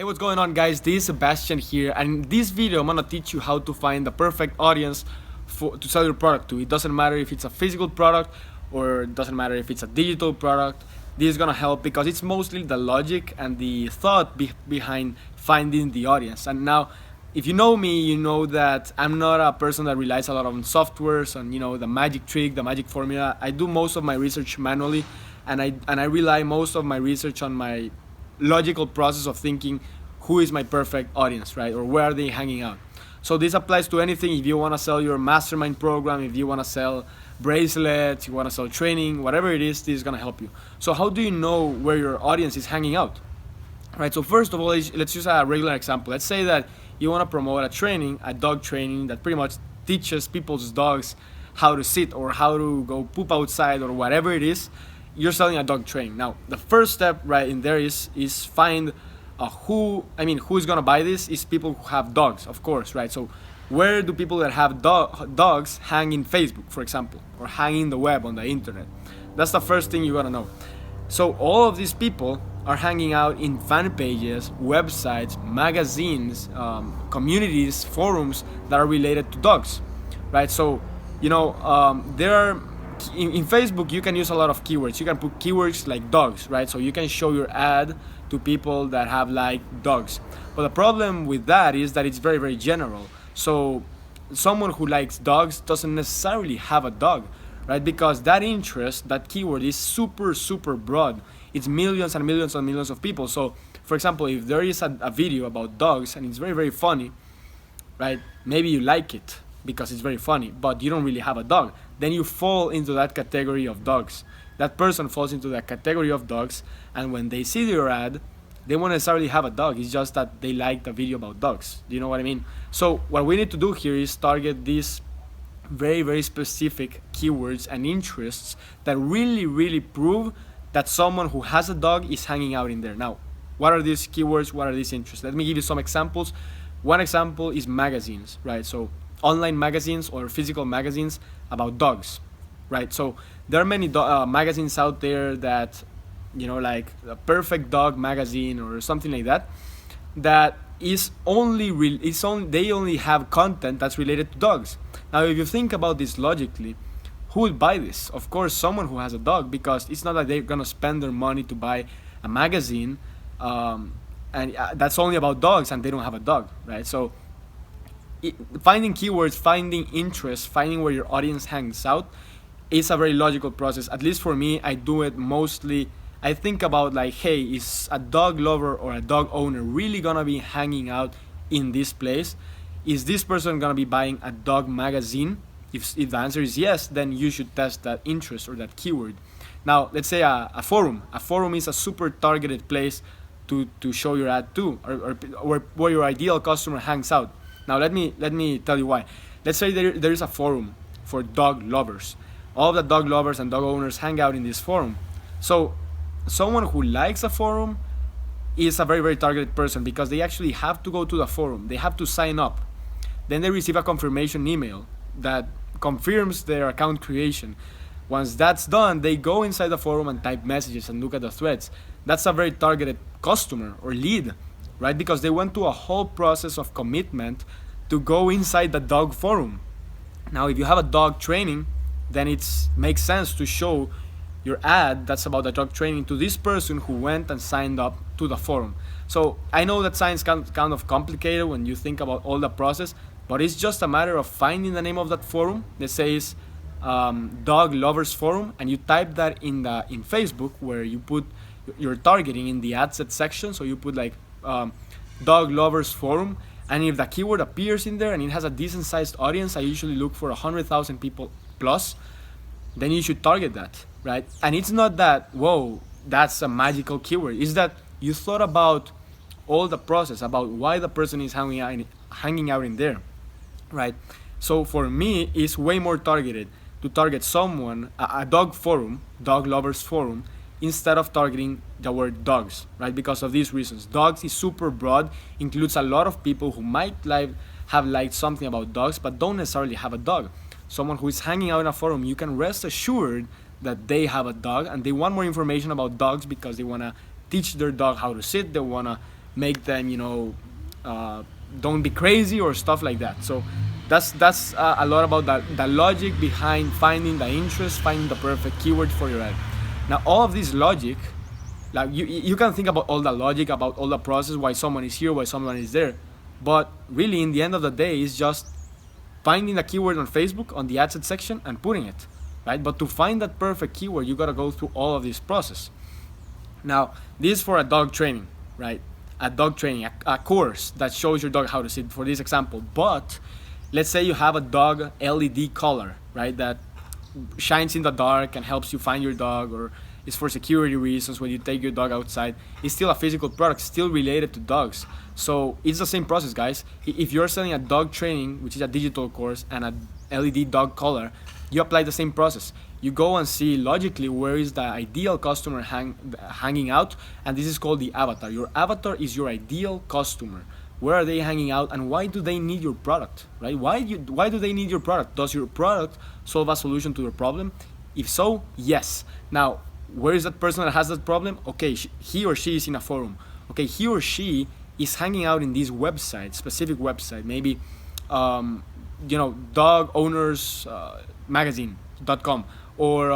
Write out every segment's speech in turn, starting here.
Hey, what's going on, guys? This is Sebastian here, and in this video I'm gonna teach you how to find the perfect audience to sell your product to. It doesn't matter if it's a physical product or it doesn't matter if it's a digital product. This is gonna help because it's mostly the logic and the thought behind finding the audience. And now, if you know me, you know that I'm not a person that relies a lot on softwares and the magic trick, the magic formula. I do most of my research manually, and I rely most of my research on my logical process of thinking who is my perfect audience, right? Or where are they hanging out? So this applies to anything. If you want to sell your mastermind program, if you want to sell bracelets, you want to sell training, whatever it is, this is going to help you. So how do you know where your audience is hanging out? Right, so first of all, let's use a regular example. Let's say that you want to promote a dog training that pretty much teaches people's dogs how to sit or how to go poop outside or whatever it is. You're selling a dog training. Now, the first step right in there is find who's gonna buy this is people who have dogs, of course, right? So where do people that have dogs hang in Facebook, for example, or hang in the web on the internet? That's the first thing you gotta know. So all of these people are hanging out in fan pages, websites, magazines, communities, forums that are related to dogs, right? So there are in Facebook, you can use a lot of keywords. You can put keywords like dogs, right? So you can show your ad to people that have like dogs. But the problem with that is that it's very, very general. So someone who likes dogs doesn't necessarily have a dog, right? Because that interest, that keyword is super, super broad. It's millions and millions and millions of people. So for example, if there is a video about dogs and it's very, very funny, right? Maybe you like it because it's very funny, but you don't really have a dog. Then you fall into that category of dogs. That person falls into that category of dogs, and when they see your ad, they won't necessarily have a dog. It's just that they like the video about dogs. Do you know what I mean? So what we need to do here is target these very, very specific keywords and interests that really, really prove that someone who has a dog is hanging out in there. Now, what are these keywords? What are these interests? Let me give you some examples. One example is magazines, right? So online magazines or physical magazines about dogs, right? So there are many magazines out there that, like a Perfect Dog magazine or something like that, that is they only have content that's related to dogs. Now, if you think about this logically, who would buy this? Of course, someone who has a dog, because it's not that they're gonna spend their money to buy a magazine, and that's only about dogs, and they don't have a dog, right? So finding keywords, finding interest, finding where your audience hangs out is a very logical process. At least for me, I do it mostly. I think about like, hey, is a dog lover or a dog owner really gonna be hanging out in this place? Is this person gonna be buying a dog magazine? If the answer is yes, then you should test that interest or that keyword. Now, let's say a forum. A forum is a super targeted place to show your ad to, or where your ideal customer hangs out. Now let me tell you why. Let's say there is a forum for dog lovers. All the dog lovers and dog owners hang out in this forum. So someone who likes a forum is a very, very targeted person, because they actually have to go to the forum. They have to sign up. Then they receive a confirmation email that confirms their account creation. Once that's done, they go inside the forum and type messages and look at the threads. That's a very targeted customer or lead, right? Because they went through a whole process of commitment to go inside the dog forum. Now, if you have a dog training, then it makes sense to show your ad that's about the dog training to this person who went and signed up to the forum. So I know that sounds kind of complicated when you think about all the process, but it's just a matter of finding the name of that forum. Let's say it's Dog Lovers Forum, and you type that in Facebook, where you put your targeting in the ad set section. So you put like Dog Lovers Forum, and if the keyword appears in there and it has a decent sized audience, I usually look for 100,000 people plus, then you should target that, right? And it's not that, whoa, that's a magical keyword. It's that you thought about all the process, about why the person is hanging out in there, right? So for me, it's way more targeted to target someone, a dog forum, dog lovers forum, instead of targeting the word dogs, right? Because of these reasons. Dogs is super broad, includes a lot of people who might have liked something about dogs, but don't necessarily have a dog. Someone who is hanging out in a forum, you can rest assured that they have a dog and they want more information about dogs because they want to teach their dog how to sit. They want to make them, don't be crazy or stuff like that. So that's a lot about the logic behind finding the interest, finding the perfect keyword for your ad. Now all of this logic, like you can think about all the logic, about all the process, why someone is here, why someone is there, but really in the end of the day it's just finding a keyword on Facebook on the ad set section and putting it, right? But to find that perfect keyword, you gotta go through all of this process. Now, this is for a dog training, right? A dog training, a course that shows your dog how to sit, for this example. But let's say you have a dog LED collar, right? That shines in the dark and helps you find your dog, or is for security reasons when you take your dog outside. It's still a physical product, still related to dogs. So it's the same process, guys. If you're selling a dog training, which is a digital course, and a LED dog collar, you apply the same process. You go and see logically where is the ideal customer hanging out, and this is called the avatar. Your avatar is your ideal customer. Where are they hanging out, and why do they need your product, right? Why do they need your product? Does your product solve a solution to their problem? If so, yes. Now, where is that person that has that problem? Okay, he or she is in a forum. Okay, he or she is hanging out in this website, specific website, maybe dog owners magazine.com, or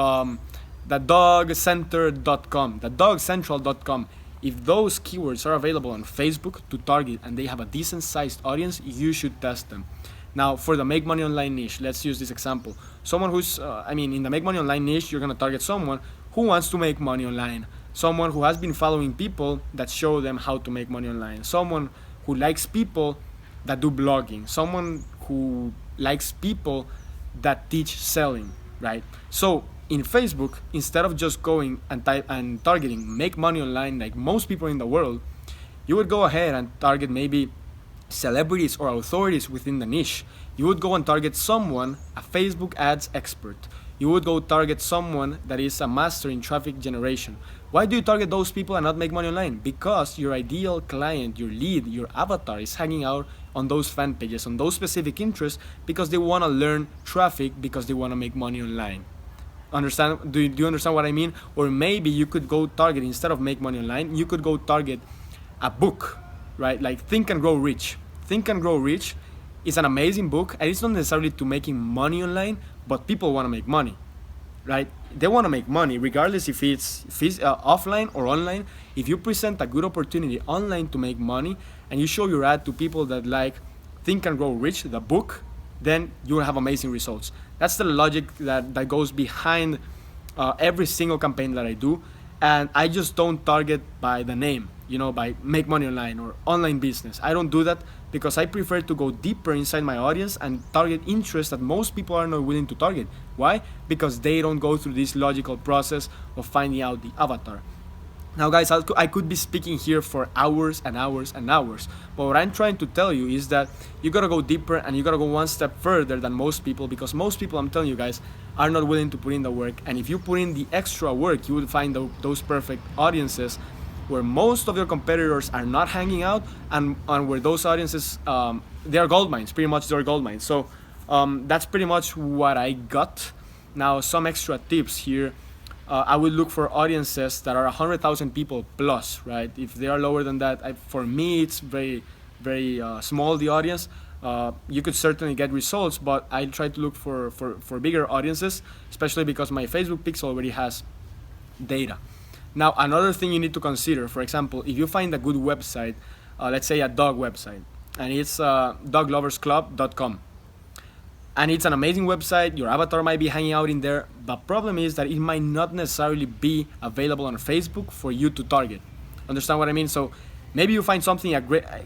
the dogcenter.com, the dogcentral.com. If those keywords are available on Facebook to target and they have a decent sized audience, you should test them. Now, for the make money online niche, let's use this example. Someone who's, in the make money online niche, you're gonna target someone who wants to make money online, someone who has been following people that show them how to make money online, someone who likes people that do blogging, someone who likes people that teach selling, right? So in Facebook, instead of just going and targeting make money online like most people in the world, you would go ahead and target maybe celebrities or authorities within the niche. You would go and target someone, a Facebook ads expert. You would go target someone that is a master in traffic generation. Why do you target those people and not make money online? Because your ideal client, your lead, your avatar is hanging out on those fan pages, on those specific interests, because they want to learn traffic, because they want to make money online. Understand? Do you understand what I mean? Or maybe you could go target, instead of make money online, you could go target a book, right? Like Think and Grow Rich. Think and Grow Rich is an amazing book, and it's not necessarily to making money online, but people want to make money, right? They want to make money regardless if it's offline or online. If you present a good opportunity online to make money and you show your ad to people that like Think and Grow Rich, the book, then you will have amazing results. That's the logic that goes behind every single campaign that I do. And I just don't target by the name, by make money online or online business. I don't do that because I prefer to go deeper inside my audience and target interests that most people are not willing to target. Why? Because they don't go through this logical process of finding out the avatar. Now guys, I could be speaking here for hours and hours and hours, but what I'm trying to tell you is that you gotta go deeper and you gotta go one step further than most people, because most people, I'm telling you guys, are not willing to put in the work. And if you put in the extra work, you will find those perfect audiences where most of your competitors are not hanging out, and where those audiences, they are gold mines, pretty much they're gold mines. So that's pretty much what I got. Now some extra tips here. I would look for audiences that are 100,000 people plus, right? If they are lower than that, for me, it's very, very small, the audience. You could certainly get results, but I try to look for bigger audiences, especially because my Facebook pixel already has data. Now, another thing you need to consider, for example, if you find a good website, let's say a dog website, and it's dogloversclub.com. And it's an amazing website, your avatar might be hanging out in there. The problem is that it might not necessarily be available on Facebook for you to target. Understand what I mean? So maybe you find something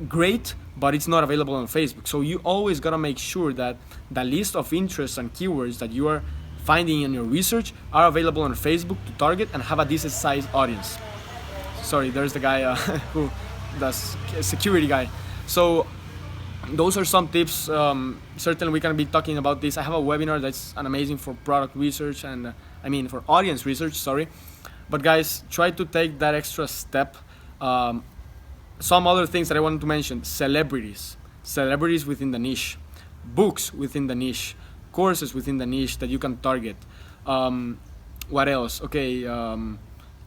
great, but it's not available on Facebook. So you always gotta make sure that the list of interests and keywords that you are finding in your research are available on Facebook to target and have a decent sized audience. Sorry, there's the guy who does security guy. So those are some tips. Certainly we can be talking about this. I have a webinar that's amazing for product research and for audience research, sorry. But guys, try to take that extra step. Some other things that I wanted to mention: celebrities within the niche, books within the niche, courses within the niche that you can target. What else? Okay,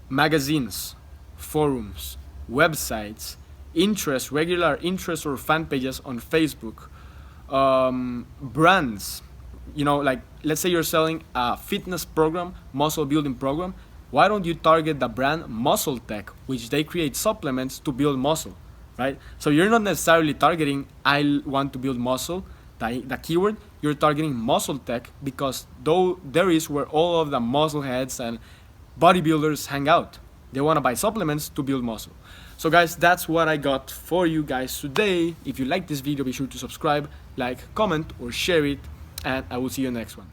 magazines, forums, websites, interest, regular interest or fan pages on Facebook. Brands, like let's say you're selling a fitness program, muscle building program. Why don't you target the brand Muscle Tech, which they create supplements to build muscle, right? So you're not necessarily targeting I want to build muscle, the keyword. You're targeting Muscle Tech because though there is where all of the muscle heads and bodybuilders hang out. They want to buy supplements to build muscle. So guys, that's what I got for you guys today. If you like this video, be sure to subscribe, like, comment, or share it, and I will see you in the next one.